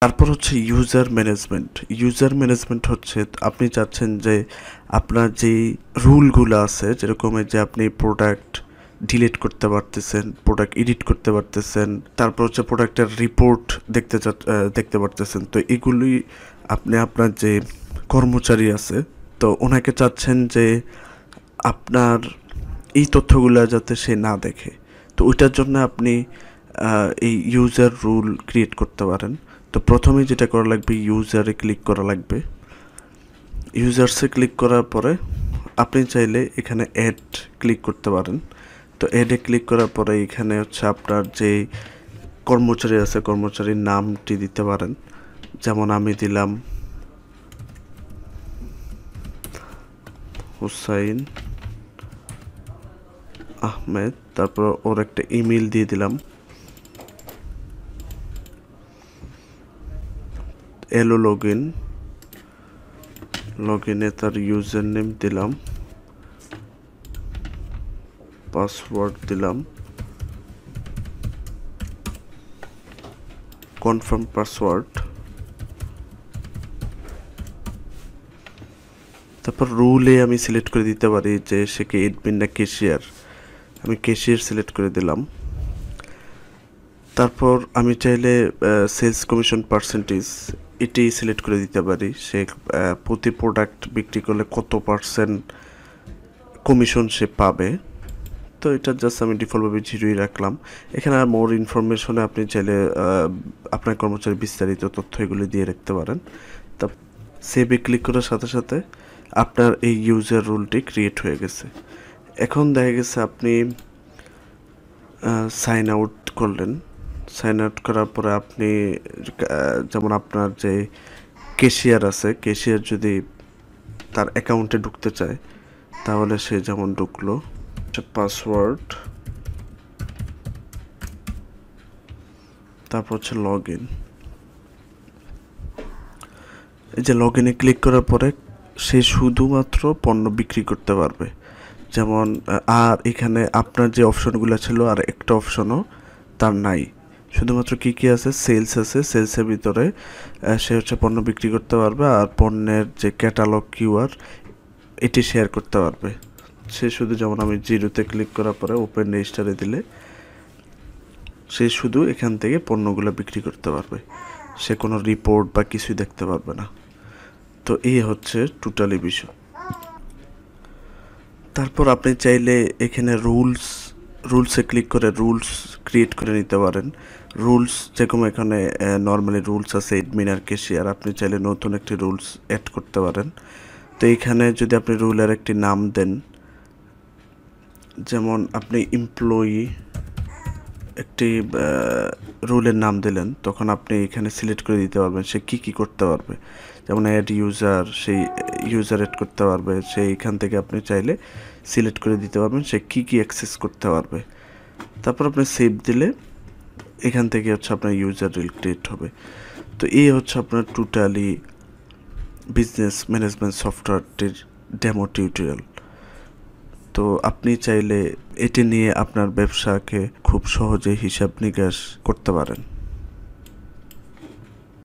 তারপর হচ্ছে user management হচ্ছে আপনি চাচ্ছেন যে আপনার যেই রুলগুলো আছে, যেরকম যে আপনি প্রোডাক্ট ডিলিট করতে পারতেছেন, প্রোডাক্ট এডিট করতে পারতেছেন, তারপর হচ্ছে প্রোডাক্টের রিপোর্ট দেখতে পারতেছেন। তো এগুলি আপনি আপনার যে কর্মচারী আছে তো ওনাকে চাচ্ছেন যে আপনার এই তথ্যগুলো যাতে সে না দেখে। তো ওইটার জন্য আপনি এই ইউজার রুল ক্রিয়েট করতে পারেন। তো প্রথমে যেটা করা লাগবে, ইউজারে ক্লিক করা লাগবে। ইউজার্সে ক্লিক করার পরে আপনি চাইলে এখানে অ্যাড ক্লিক করতে পারেন। তো অ্যাডে ক্লিক করার পরে এখানে হচ্ছে আপনার যে কর্মচারী আছে কর্মচারীর নামটি দিতে পারেন। যেমন আমি দিলাম হুসাইন আহমেদ, তারপর ওর একটা ইমেল দিয়ে দিলাম, এলো লগইনে তার ইউজার নেম দিলাম, পাসওয়ার্ড দিলাম, কনফার্ম পাসওয়ার্ড। তারপর রুলে আমি সিলেক্ট করে দিতে পারি যে সে কি এডমিন না ক্যাশিয়ার। আমি ক্যাশিয়ার সিলেক্ট করে দিলাম। তারপর আমি চাইলে সেলস কমিশন পার্সেন্টেজ এটি সিলেক্ট করে দিতে পারি, সে প্রতি প্রোডাক্ট বিক্রি করলে কত পার্সেন্ট কমিশন সে পাবে। তো এটা জাস্ট আমি ডিফল্টভাবে 0ই রাখলাম। এখানে আর মোর ইনফরমেশনে আপনি চাইলে আপনার কর্মচারী বিস্তারিত তথ্য এগুলি দিয়ে রাখতে পারেন। তা সেভে ক্লিক করার সাথে সাথে আপনার এই ইউজার রুলটি ক্রিয়েট হয়ে গেছে। এখন দেখা গেছে আপনি সাইন আউট করলেন। সাইন আউট করার পরে আপনি যেমন আপনার যে ক্যাশিয়ার আছে, ক্যাশিয়ার যদি তার অ্যাকাউন্টে ঢুকতে চায় তাহলে সে যেমন ঢুকলো, পাসওয়ার্ড, তারপর হচ্ছে লগ ইন। এই যে লগ ইনে ক্লিক করার পরে সে শুধুমাত্র পণ্য বিক্রি করতে পারবে। যেমন আর এখানে আপনার যে অপশনগুলো ছিল আর একটা অপশনও তার নাই। শুধুমাত্র কি আছে, সেলস আছে, সেলসের ভিতরে সে হচ্ছে পণ্য বিক্রি করতে পারবে আর পণ্যের যে ক্যাটালগ কিউআর এটি শেয়ার করতে পারবে। সে শুধু যেমন আমি 0তে ক্লিক করার পরে ওপেন রেজিস্টারে দিলে সে শুধু এখান থেকে পণ্যগুলো বিক্রি করতে পারবে, সে কোনো রিপোর্ট বা কিছুই দেখতে পারবে না। তো এই হচ্ছে টোটালি বিষয়। তারপর আপনি চাইলে এখানে রুলসে ক্লিক করে রুলস ক্রিয়েট করে নিতে পারেন। রুলস যেরকম এখানে নর্মালি রুলস আছে এডমিন আর ক্যাশিয়ার, আপনি চাইলে নতুন একটি রুলস অ্যাড করতে পারেন। তো এইখানে যদি আপনি রুলের একটি নাম দেন, যেমন আপনি এমপ্লয়ি একটি রুলের নাম দিলেন, তখন আপনি এখানে সিলেক্ট করে দিতে পারবেন সে কী করতে পারবে। যেমন অ্যাড ইউজার, সেই ইউজার অ্যাড করতে পারবে, সেই এখান থেকে আপনি চাইলে সিলেক্ট করে দিতে পারবেন সে কী অ্যাক্সেস করতে পারবে। তারপর আপনি সেভ দিলে এখান থেকে হচ্ছে আপনার ইউজার রিল ক্রিয়েট হবে। তো এই হচ্ছে আপনার টোটালি বিজনেস ম্যানেজমেন্ট সফটওয়্যারটির ডেমো টিউটোরিয়াল। তো আপনি চাইলে এটি নিয়ে আপনার ব্যবসাকে খুব সহজে হিসাব নিকাশ করতে পারেন।